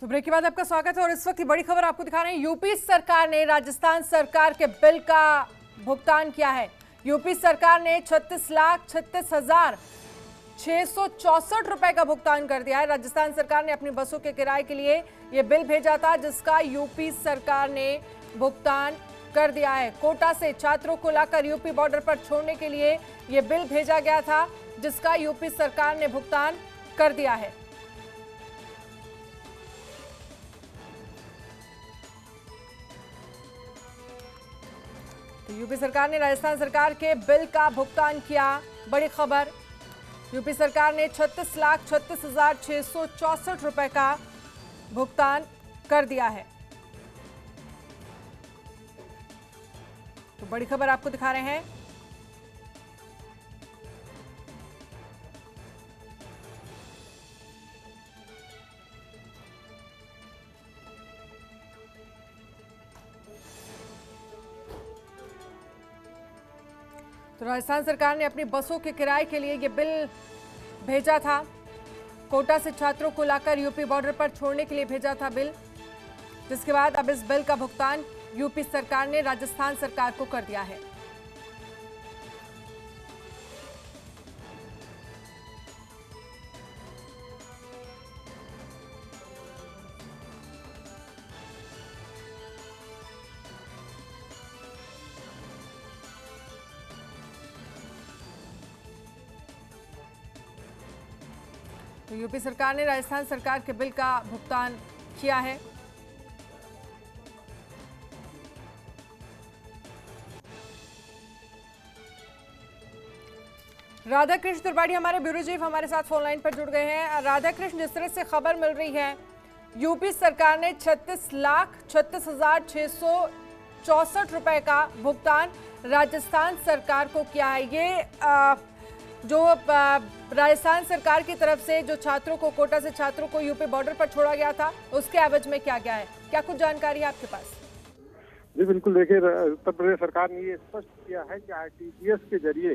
तो ब्रेक के बाद आपका स्वागत है और इस वक्त की बड़ी खबर आपको दिखा रहे हैं। यूपी सरकार ने राजस्थान सरकार के बिल का भुगतान किया है। यूपी सरकार ने 36,36,664 रुपए का भुगतान कर दिया है। राजस्थान सरकार ने अपनी बसों के किराए के लिए यह बिल भेजा था, जिसका यूपी सरकार ने भुगतान कर दिया है। कोटा से छात्रों को लाकर यूपी बॉर्डर पर छोड़ने के लिए यह बिल भेजा गया था, जिसका यूपी सरकार ने भुगतान कर दिया है। तो यूपी सरकार ने राजस्थान सरकार के बिल का भुगतान किया। बड़ी खबर, यूपी सरकार ने 36,36,664 रुपए का भुगतान कर दिया है। तो बड़ी खबर आपको दिखा रहे हैं। तो राजस्थान सरकार ने अपनी बसों के किराए के लिए ये बिल भेजा था। कोटा से छात्रों को लाकर यूपी बॉर्डर पर छोड़ने के लिए भेजा था बिल, जिसके बाद अब इस बिल का भुगतान यूपी सरकार ने राजस्थान सरकार को कर दिया है। तो यूपी सरकार ने राजस्थान सरकार के बिल का भुगतान किया है। राधा कृष्ण त्रिपाठी हमारे ब्यूरो चीफ हमारे साथ फोन लाइन पर जुड़ गए हैं। राधा कृष्ण, जिस तरह से खबर मिल रही है, यूपी सरकार ने 36,36,664 रुपए का भुगतान राजस्थान सरकार को किया है। ये जो राजस्थान सरकार की तरफ से जो छात्रों को, कोटा से छात्रों को यूपी बॉर्डर पर छोड़ा गया था, उसके एवज में क्या गया है? क्या कुछ जानकारी है आपके पास? जी बिल्कुल, देखिए उत्तर प्रदेश सरकार ने ये स्पष्ट किया है कि आरटीजीएस के जरिए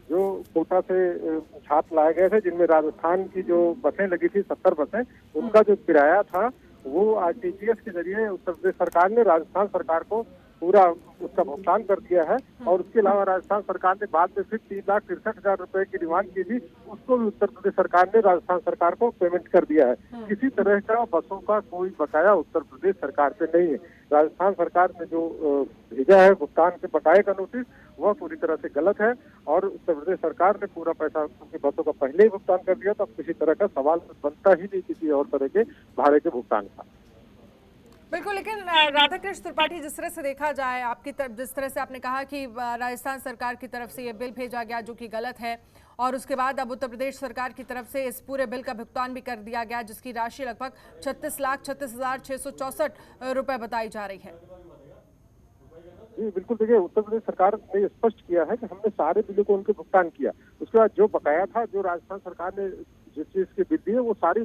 जो कोटा से छात्र लाए गए थे, जिनमें राजस्थान की जो बसें लगी थी 70 बसें, उनका जो किराया था वो आरटीजीएस के जरिए उत्तर प्रदेश सरकार ने राजस्थान सरकार को पूरा उसका भुगतान कर दिया है। और उसके अलावा राजस्थान सरकार ने बाद में फिर 3,63,000 रुपए की डिमांड की थी, उसको भी उत्तर प्रदेश सरकार ने राजस्थान सरकार को पेमेंट कर दिया है। किसी तरह का बसों का कोई बकाया उत्तर प्रदेश सरकार पे नहीं है। राजस्थान सरकार ने जो भेजा है भुगतान के बकाये का नोटिस, वह पूरी तरह से गलत है और उत्तर प्रदेश सरकार ने पूरा पैसा उनकी बसों का पहले ही भुगतान कर दिया। तो अब किसी तरह का सवाल बनता ही नहीं किसी और तरह के भाड़े के भुगतान का। बिल्कुल, लेकिन राधा कृष्ण त्रिपाठी, जिस तरह से देखा जाए, आपकी तरफ जिस तरह से आपने कहा कि राजस्थान सरकार की तरफ से ये बिल भेजा गया जो कि गलत है, और उसके बाद अब उत्तर प्रदेश सरकार की तरफ से इस पूरे बिल का भुगतान भी कर दिया गया, जिसकी राशि लगभग 36,36,664 रुपए बताई जा रही है। जी बिल्कुल, देखिए उत्तर प्रदेश सरकार ने स्पष्ट किया है कि हमने सारे बिलों को उनके भुगतान किया। उसके बाद जो बकाया था, जो राजस्थान सरकार ने जिस चीज की बिल दी है, वो सारी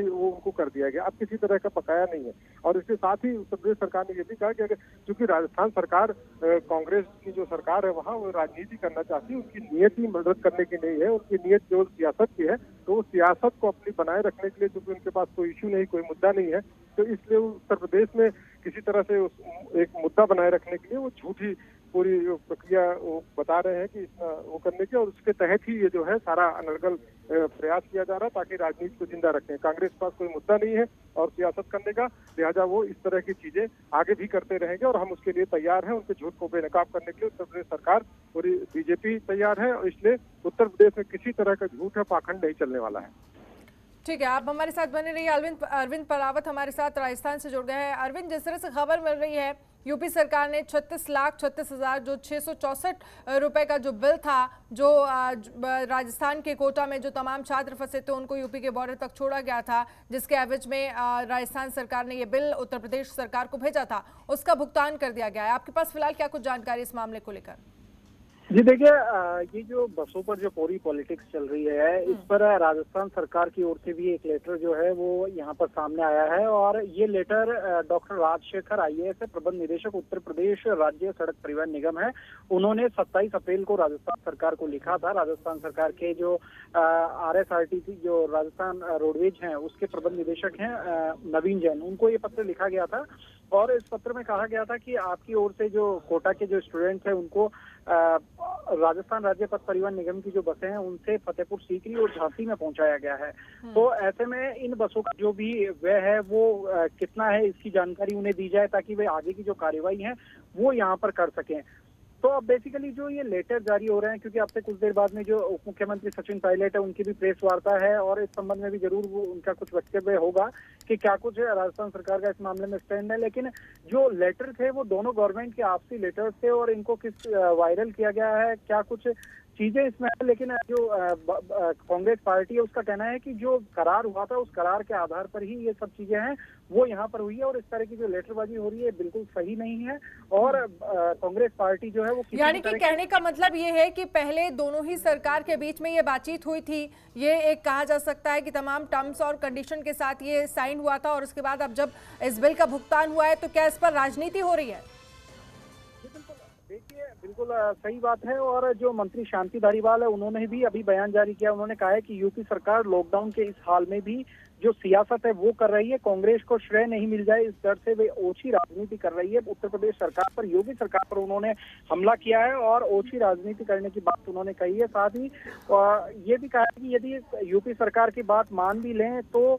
वो उनको कर दिया गया। अब किसी तरह का बकाया नहीं है। और इसके साथ ही उत्तर प्रदेश सरकार ने ये भी कहा कि अगर चूंकि राजस्थान सरकार कांग्रेस की जो सरकार है वहाँ वो राजनीति करना चाहती है, उनकी नीयत ही मदद करने की नहीं है, उनकी नीयत केवल सियासत की है। तो सियासत को अपनी बनाए रखने के लिए, चूंकि उनके पास कोई इशू नहीं, कोई मुद्दा नहीं है, तो इसलिए उत्तर प्रदेश में किसी तरह से एक मुद्दा बनाए रखने के लिए वो झूठी पूरी प्रक्रिया वो बता रहे हैं कि वो करने की, और उसके तहत ही ये जो है सारा अनर्गल प्रयास किया जा रहा है ताकि राजनीति को जिंदा रखें। कांग्रेस के पास कोई मुद्दा नहीं है और सियासत करने का, लिहाजा वो इस तरह की चीजें आगे भी करते रहेंगे और हम उसके लिए तैयार हैं। उनके झूठ को बेनकाब करने के लिए उत्तर प्रदेश सरकार, पूरी बीजेपी तैयार है और इसलिए उत्तर प्रदेश में किसी तरह का झूठ या पाखंड नहीं चलने वाला है। ठीक है, आप हमारे साथ बने रहिए। अरविंद परावत हमारे साथ राजस्थान से जुड़ गए हैं। अरविंद, जिस तरह से खबर मिल रही है, यूपी सरकार ने 36,36,664 रुपए का जो बिल था, जो राजस्थान के कोटा में जो तमाम छात्र फंसे थे उनको यूपी के बॉर्डर तक छोड़ा गया था, जिसके एवज में राजस्थान सरकार ने ये बिल उत्तर प्रदेश सरकार को भेजा था, उसका भुगतान कर दिया गया है। आपके पास फिलहाल क्या कुछ जानकारी इस मामले को लेकर? जी देखिए, ये जो बसों पर जो पूरी पॉलिटिक्स चल रही है, इस पर राजस्थान सरकार की ओर से भी एक लेटर जो है वो यहाँ पर सामने आया है। और ये लेटर डॉक्टर राजशेखर आईएएस है, प्रबंध निदेशक उत्तर प्रदेश राज्य सड़क परिवहन निगम है। उन्होंने 27 अप्रैल को राजस्थान सरकार को लिखा था। राजस्थान सरकार के जो RSRTC जो राजस्थान रोडवेज हैं उसके प्रबंध निदेशक हैं नवीन जैन, उनको ये पत्र लिखा गया था। और इस पत्र में कहा गया था कि आपकी ओर से जो कोटा के जो स्टूडेंट्स हैं उनको राजस्थान राज्य पथ परिवहन निगम की जो बसें हैं उनसे फतेहपुर सीकरी और झांसी में पहुंचाया गया है। तो ऐसे में इन बसों का जो भी व्यय है वो कितना है, इसकी जानकारी उन्हें दी जाए ताकि वे आगे की जो कार्यवाही है वो यहाँ पर कर सकें। तो अब बेसिकली जो ये लेटर जारी हो रहे हैं, क्योंकि अब से कुछ देर बाद में जो उप मुख्यमंत्री सचिन पायलट है उनकी भी प्रेस वार्ता है और इस संबंध में भी जरूर वो उनका कुछ वक्तव्य होगा कि क्या कुछ राजस्थान सरकार का इस मामले में स्टैंड है। लेकिन जो लेटर थे वो दोनों गवर्नमेंट के आपसी लेटर्स थे और इनको किस वायरल किया गया है, क्या कुछ चीजें इसमें है। लेकिन जो कांग्रेस पार्टी है उसका कहना है कि जो करार हुआ था उस करार के आधार पर ही ये सब चीजें हैं वो यहाँ पर हुई है और इस तरह की जो लेटरबाजी हो रही है बिल्कुल सही नहीं है। और कांग्रेस पार्टी जो है वो यानी कि कहने का मतलब ये है कि पहले दोनों ही सरकार के बीच में ये बातचीत हुई थी, ये एक कहा जा सकता है कि तमाम टर्म्स और कंडीशन के साथ ये साइन हुआ था और उसके बाद अब जब इस बिल का भुगतान हुआ है तो क्या इस पर राजनीति हो रही है? देखिए, बिल्कुल सही बात है। और जो मंत्री शांति धारीवाल है उन्होंने भी अभी बयान जारी किया। उन्होंने कहा है कि यूपी सरकार लॉकडाउन के इस हाल में भी जो सियासत है वो कर रही है, कांग्रेस को श्रेय नहीं मिल जाए इस डर से वे ओछी राजनीति कर रही है। उत्तर प्रदेश सरकार पर, योगी सरकार पर उन्होंने हमला किया है और ओछी राजनीति करने की बात उन्होंने कही है। साथ ही ये भी कहा है कि यदि यूपी सरकार की बात मान भी लें तो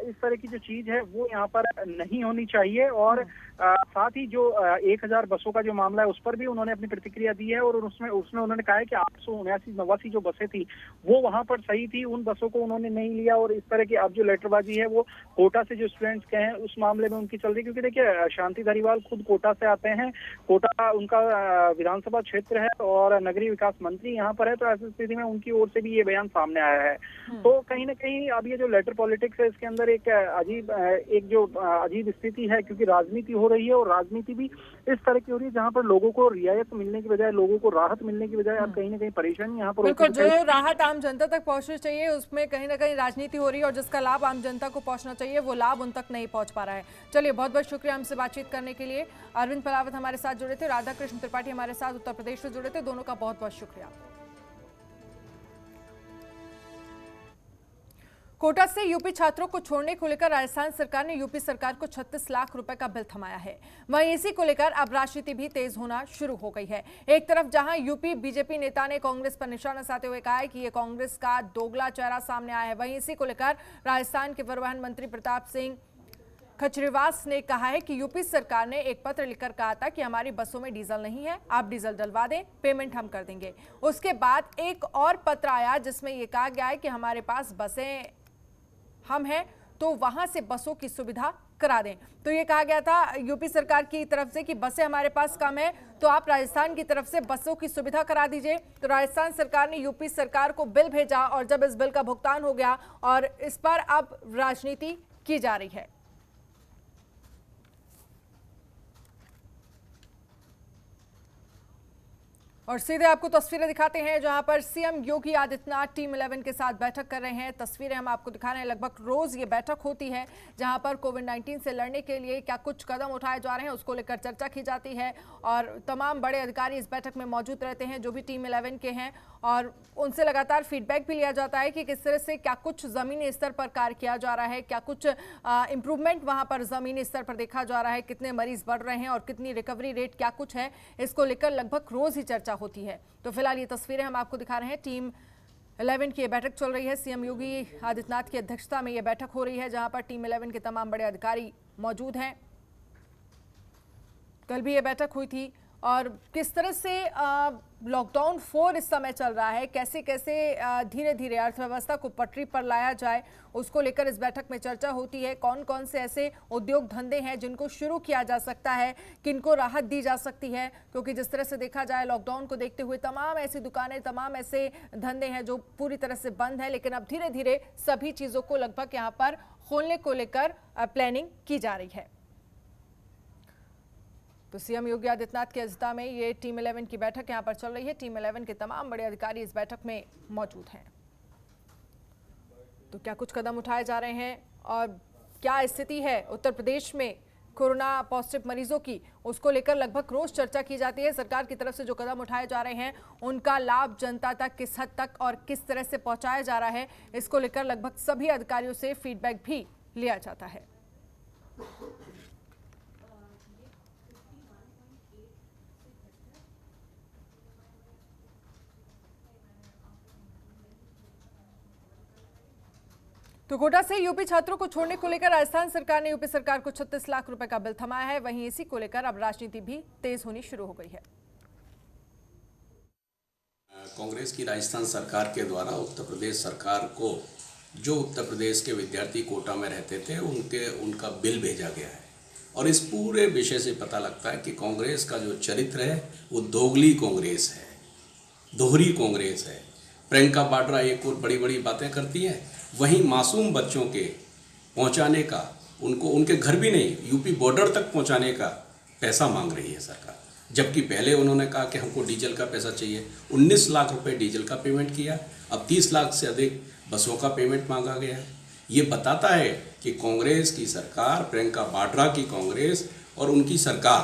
इस तरह की जो चीज है वो यहाँ पर नहीं होनी चाहिए। और साथ ही जो 1000 बसों का जो मामला है उस पर भी उन्होंने अपनी प्रतिक्रिया दी है और उसमें उन्होंने कहा है कि 879 जो बसें थी वो वहां पर सही थी, उन बसों को उन्होंने नहीं लिया। और इस तरह की अब जो लेटरबाजी है वो कोटा से जो स्टूडेंट्स के हैं उस मामले में उनकी चल रही है। क्योंकि देखिए, शांति धारीवाल खुद कोटा से आते हैं, कोटा उनका विधानसभा क्षेत्र है और नगरीय विकास मंत्री यहाँ पर है। तो ऐसी स्थिति में उनकी ओर से भी ये बयान सामने आया है। तो कहीं ना कहीं अब ये जो लेटर पॉलिटिक्स है इसके अंदर एक अजीब स्थिति है, क्योंकि राजनीति हो रही है और राजनीति भी इस तरह की हो रही है जहां पर लोगों को रियायत मिलने की बजाय, लोगों को राहत मिलने की बजाय अब कहीं ना कहीं परेशानी यहाँ पर बिल्कुल जो राहत आम जनता तक पहुंचनी चाहिए उसमें कहीं ना कहीं राजनीति हो रही है और जिसका लाभ आम जनता को पहुंचना चाहिए वो लाभ उन तक नहीं पहुंच पा रहा है। चलिए, बहुत बहुत शुक्रिया हमसे बातचीत करने के लिए। अरविंद पलावत हमारे साथ जुड़े थे, राधा कृष्ण त्रिपाठी हमारे साथ उत्तर प्रदेश से जुड़े थे, दोनों का बहुत बहुत शुक्रिया। कोटा से यूपी छात्रों को छोड़ने को लेकर राजस्थान सरकार ने यूपी सरकार को 36 लाख रुपए का बिल थमाया है। वहीं इसी को लेकर अब राजनीति भी तेज होना शुरू हो गई है। एक तरफ जहां यूपी बीजेपी नेता ने कांग्रेस पर निशाना साधते हुए कहा है कि ये कांग्रेस का दोगला चेहरा सामने आया है, वहीं इसी को लेकर राजस्थान के परिवहन मंत्री प्रताप सिंह खचरीवास ने कहा है कि यूपी सरकार ने एक पत्र लिखकर कहा था कि हमारी बसों में डीजल नहीं है, आप डीजल डलवा दें, पेमेंट हम कर देंगे। उसके बाद एक और पत्र आया जिसमें यह कहा गया है कि हमारे पास बसें हम हैं तो वहां से बसों की सुविधा करा दें। तो ये कहा गया था यूपी सरकार की तरफ से कि बसें हमारे पास कम है तो आप राजस्थान की तरफ से बसों की सुविधा करा दीजिए। तो राजस्थान सरकार ने यूपी सरकार को बिल भेजा और जब इस बिल का भुगतान हो गया और इस पर अब राजनीति की जा रही है। और सीधे आपको तस्वीरें दिखाते हैं जहां पर सीएम योगी आदित्यनाथ टीम 11 के साथ बैठक कर रहे हैं। तस्वीरें हम आपको दिखा रहे हैं। लगभग रोज ये बैठक होती है जहां पर कोविड-19 से लड़ने के लिए क्या कुछ कदम उठाए जा रहे हैं उसको लेकर चर्चा की जाती है और तमाम बड़े अधिकारी इस बैठक में मौजूद रहते हैं जो भी टीम 11 के हैं और उनसे लगातार फीडबैक भी लिया जाता है कि किस तरह से क्या कुछ जमीनी स्तर पर कार्य किया जा रहा है, क्या कुछ इंप्रूवमेंट वहां पर जमीनी स्तर पर देखा जा रहा है, कितने मरीज बढ़ रहे हैं और कितनी रिकवरी रेट क्या कुछ है, इसको लेकर लगभग रोज ही चर्चा होती है। तो फिलहाल ये तस्वीरें हम आपको दिखा रहे हैं। टीम 11 की ये बैठक चल रही है। सीएम योगी आदित्यनाथ की अध्यक्षता में ये बैठक हो रही है जहां पर टीम 11 के तमाम बड़े अधिकारी मौजूद हैं। कल भी ये बैठक हुई थी और किस तरह से लॉकडाउन 4 इस समय चल रहा है, कैसे कैसे धीरे धीरे अर्थव्यवस्था को पटरी पर लाया जाए उसको लेकर इस बैठक में चर्चा होती है। कौन कौन से ऐसे उद्योग धंधे हैं जिनको शुरू किया जा सकता है, किनको राहत दी जा सकती है, क्योंकि जिस तरह से देखा जाए लॉकडाउन को देखते हुए तमाम ऐसी दुकानें, तमाम ऐसे धंधे हैं जो पूरी तरह से बंद है, लेकिन अब धीरे धीरे सभी चीज़ों को लगभग यहाँ पर खोलने को लेकर प्लानिंग की जा रही है। तो सीएम योगी आदित्यनाथ की अध्यक्षता में ये टीम 11 की बैठक यहां पर चल रही है। टीम 11 के तमाम बड़े अधिकारी इस बैठक में मौजूद हैं। तो क्या कुछ कदम उठाए जा रहे हैं और क्या स्थिति है उत्तर प्रदेश में कोरोना पॉजिटिव मरीजों की, उसको लेकर लगभग रोज चर्चा की जाती है। सरकार की तरफ से जो कदम उठाए जा रहे हैं उनका लाभ जनता तक किस हद तक और किस तरह से पहुंचाया जा रहा है, इसको लेकर लगभग सभी अधिकारियों से फीडबैक भी लिया जाता है। तो कोटा से यूपी छात्रों को छोड़ने को लेकर राजस्थान सरकार ने यूपी सरकार को 36 लाख रुपए का बिल थमाया है। वहीं इसी को लेकर अब राजनीति भी तेज होनी शुरू हो गई है। कांग्रेस की राजस्थान सरकार के द्वारा उत्तर प्रदेश सरकार को जो उत्तर प्रदेश के विद्यार्थी कोटा में रहते थे उनका बिल भेजा गया है और इस पूरे विषय से पता लगता है कि कांग्रेस का जो चरित्र है वो दोगली कांग्रेस है, दोहरी कांग्रेस है। प्रियंका वाड्रा एक और बड़ी बड़ी बातें करती हैं, वहीं मासूम बच्चों के पहुंचाने का, उनको उनके घर भी नहीं यूपी बॉर्डर तक पहुंचाने का पैसा मांग रही है सरकार। जबकि पहले उन्होंने कहा कि हमको डीजल का पैसा चाहिए, 19 लाख रुपए डीजल का पेमेंट किया, अब 30 लाख से अधिक बसों का पेमेंट मांगा गया है। ये बताता है कि कांग्रेस की सरकार, प्रियंका वाड्रा की कांग्रेस और उनकी सरकार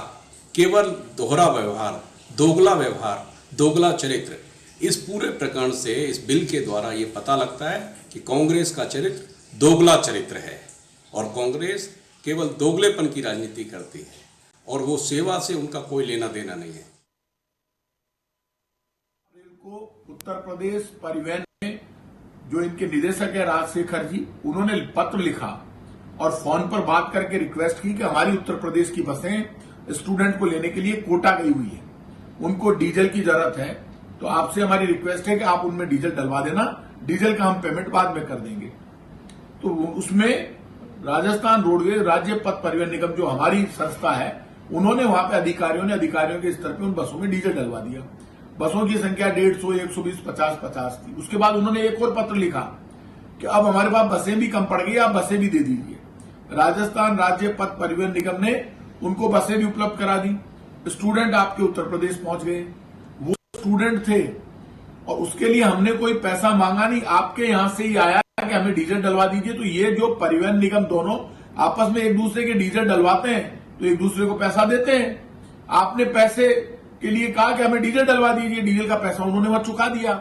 केवल दोहरा व्यवहार, दोगला व्यवहार, दोगला चरित्र, इस पूरे प्रकरण से, इस बिल के द्वारा ये पता लगता है कि कांग्रेस का चरित्र दोगला चरित्र है और कांग्रेस केवल दोगलेपन की राजनीति करती है और वो सेवा से उनका कोई लेना देना नहीं है। को उत्तर प्रदेश परिवहन में जो इनके निदेशक है राजशेखर जी, उन्होंने पत्र लिखा और फोन पर बात करके रिक्वेस्ट की कि हमारी उत्तर प्रदेश की बसें स्टूडेंट को लेने के लिए कोटा गई हुई है, उनको डीजल की जरूरत है, तो आपसे हमारी रिक्वेस्ट है कि आप उनमें डीजल डलवा देना, डीजल का हम पेमेंट बाद में कर देंगे। तो उसमें राजस्थान रोडवेज राज्य पथ परिवहन निगम जो हमारी संस्था है, उन्होंने वहां पे अधिकारियों के स्तर पे उन बसों में डीजल डलवा दिया। बसों की संख्या 150, 120, 50 थी। उसके बाद उन्होंने एक और पत्र लिखा कि अब हमारे पास बसें भी कम पड़ गई, आप बसें भी दे दीजिए। राजस्थान राज्य पथ परिवहन निगम ने उनको बसें भी उपलब्ध करा दी। स्टूडेंट आपके उत्तर प्रदेश पहुंच गए, वो स्टूडेंट थे और उसके लिए हमने कोई पैसा मांगा नहीं, आपके यहां से ही आया कि हमें डीजल डलवा दीजिए। तो ये जो परिवहन निगम दोनों आपस में एक दूसरे के डीजल डलवाते हैं तो एक दूसरे को पैसा देते हैं। आपने पैसे के लिए कहा कि हमें डीजल डलवा दीजिए, डीजल का पैसा उन्होंने वहां चुका दिया।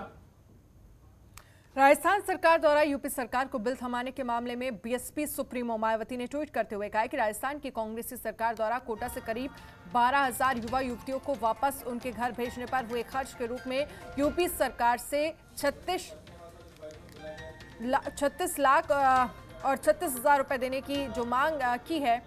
राजस्थान सरकार द्वारा यूपी सरकार को बिल थमाने के मामले में बीएसपी सुप्रीमो मायावती ने ट्वीट करते हुए कहा कि राजस्थान की कांग्रेसी सरकार द्वारा कोटा से करीब 12,000 युवा युवतियों को वापस उनके घर भेजने पर हुए खर्च के रूप में यूपी सरकार से 36 लाख और 36,000 रुपए देने की जो मांग की है,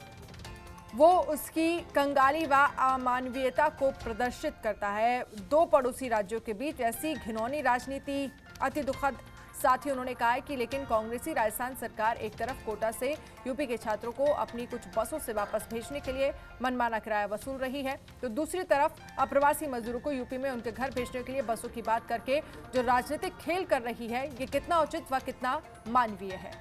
वो उसकी कंगाली व अमानवीयता को प्रदर्शित करता है। दो पड़ोसी राज्यों के बीच ऐसी घिनौनी राजनीति अति दुखद। साथ ही उन्होंने कहा है कि लेकिन कांग्रेसी राजस्थान सरकार एक तरफ कोटा से यूपी के छात्रों को अपनी कुछ बसों से वापस भेजने के लिए मनमाना किराया वसूल रही है, तो दूसरी तरफ अप्रवासी मजदूरों को यूपी में उनके घर भेजने के लिए बसों की बात करके जो राजनीतिक खेल कर रही है, ये कितना उचित व कितना मानवीय है।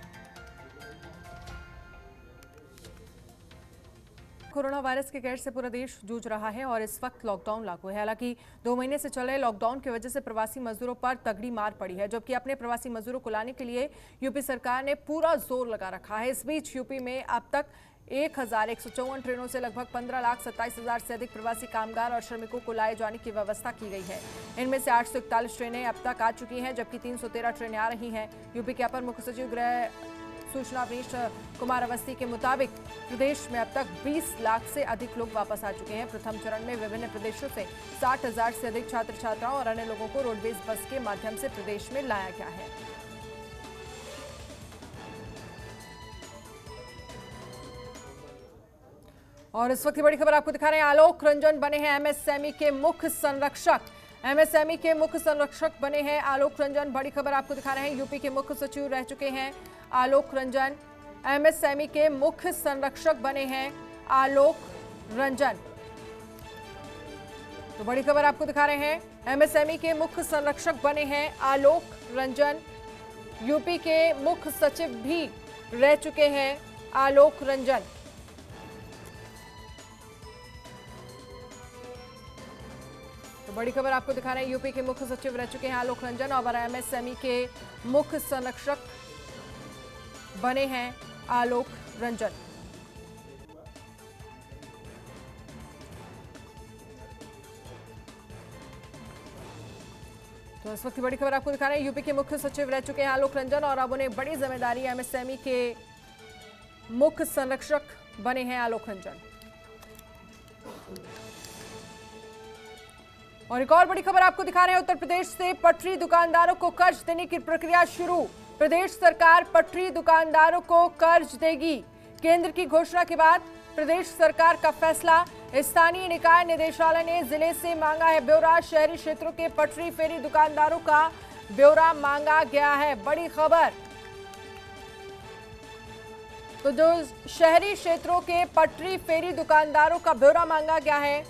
कोरोना वायरस के कहर से पूरा देश जूझ रहा है और इस वक्त लॉकडाउन लागू है। हालांकि 2 महीने से चल रहे लॉकडाउन की वजह से प्रवासी मजदूरों पर तगड़ी मार पड़ी है, जबकि अपने प्रवासी मजदूरों को लाने के लिए यूपी सरकार ने पूरा जोर लगा रखा है। इस बीच यूपी में अब तक 1,154 ट्रेनों से लगभग 15,27,000 से अधिक प्रवासी कामगार और श्रमिकों को लाए जाने की व्यवस्था की गई है। इनमें से 841 ट्रेनें अब तक आ चुकी हैं, जबकि 313 ट्रेनें आ रही हैं। यूपी के अपर मुख्य सचिव गृह सूचना अवनीश कुमार अवस्थी के मुताबिक प्रदेश में अब तक 20 लाख से अधिक लोग वापस आ चुके हैं। प्रथम चरण में विभिन्न प्रदेशों से 60,000 से अधिक छात्र छात्राओं और अन्य लोगों को रोडवेज बस के माध्यम से प्रदेश में लाया गया है। और इस वक्त की बड़ी खबर आपको दिखा रहे हैं। आलोक रंजन बने हैं एमएसएमई के मुख्य संरक्षक। एमएसएमई के मुख्य संरक्षक बने हैं आलोक रंजन। बड़ी खबर आपको दिखा रहे हैं। यूपी के मुख्य सचिव रह चुके हैं आलोक रंजन, एमएसएमई के मुख्य संरक्षक बने हैं आलोक रंजन। तो बड़ी खबर आपको दिखा रहे हैं, एमएसएमई के मुख्य संरक्षक बने हैं आलोक रंजन। यूपी के मुख्य सचिव भी रह चुके हैं आलोक रंजन। बड़ी खबर आपको दिखा रहे हैं, यूपी के मुख्य सचिव रह चुके हैं आलोक रंजन और एमएसएमई के मुख्य संरक्षक बने हैं आलोक रंजन। तो इस वक्त की बड़ी खबर आपको दिखा रहे हैं, यूपी के मुख्य सचिव रह चुके हैं आलोक रंजन और अब उन्हें बड़ी जिम्मेदारी एमएसएमई के मुख्य संरक्षक बने हैं आलोक रंजन। और एक और बड़ी खबर आपको दिखा रहे हैं, उत्तर प्रदेश से पटरी दुकानदारों को कर्ज देने की प्रक्रिया शुरू। प्रदेश सरकार पटरी दुकानदारों को कर्ज देगी। केंद्र की घोषणा के बाद प्रदेश सरकार का फैसला। स्थानीय निकाय निदेशालय ने जिले से मांगा है ब्यौरा। शहरी क्षेत्रों के पटरी फेरी दुकानदारों का ब्यौरा मांगा गया है। बड़ी खबर, तो जो शहरी क्षेत्रों के पटरी फेरी दुकानदारों का ब्यौरा मांगा गया है,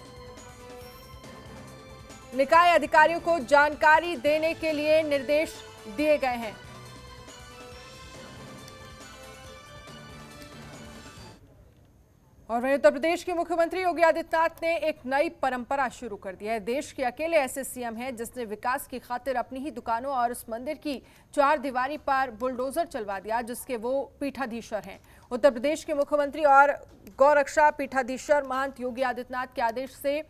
निकाय अधिकारियों को जानकारी देने के लिए निर्देश दिए गए हैं। और वहीं उत्तर प्रदेश के मुख्यमंत्री योगी आदित्यनाथ ने एक नई परंपरा शुरू कर दी है। देश के अकेले ऐसे सीएम हैं जिसने विकास की खातिर अपनी ही दुकानों और उस मंदिर की चारदीवारी पर बुलडोजर चलवा दिया जिसके वो पीठाधीश्वर हैं। उत्तर प्रदेश के मुख्यमंत्री और गौरक्षा पीठाधीश्वर महंत योगी आदित्यनाथ के आदेश से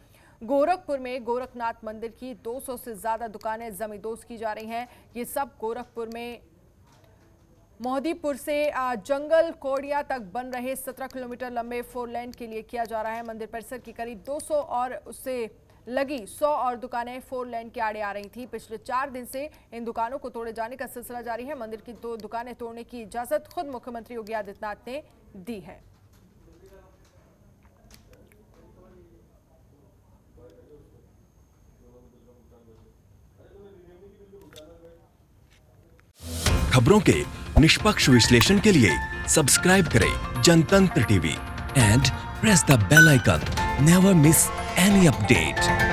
गोरखपुर में गोरखनाथ मंदिर की 200 से ज्यादा दुकानें जमींदोज की जा रही हैं। ये सब गोरखपुर में मोहदीपुर से जंगल कोड़िया तक बन रहे 17 किलोमीटर लंबे 4 लेन के लिए किया जा रहा है। मंदिर परिसर की करीब 200 और उससे लगी 100 और दुकानें 4 लेन के आड़े आ रही थी। पिछले 4 दिन से इन दुकानों को तोड़े जाने का सिलसिला जारी है। मंदिर की 2 दुकानें तोड़ने की इजाजत खुद मुख्यमंत्री योगी आदित्यनाथ ने दी है। खबरों के निष्पक्ष विश्लेषण के लिए सब्सक्राइब करें Jantantra TV and press the bell icon. Never miss any update.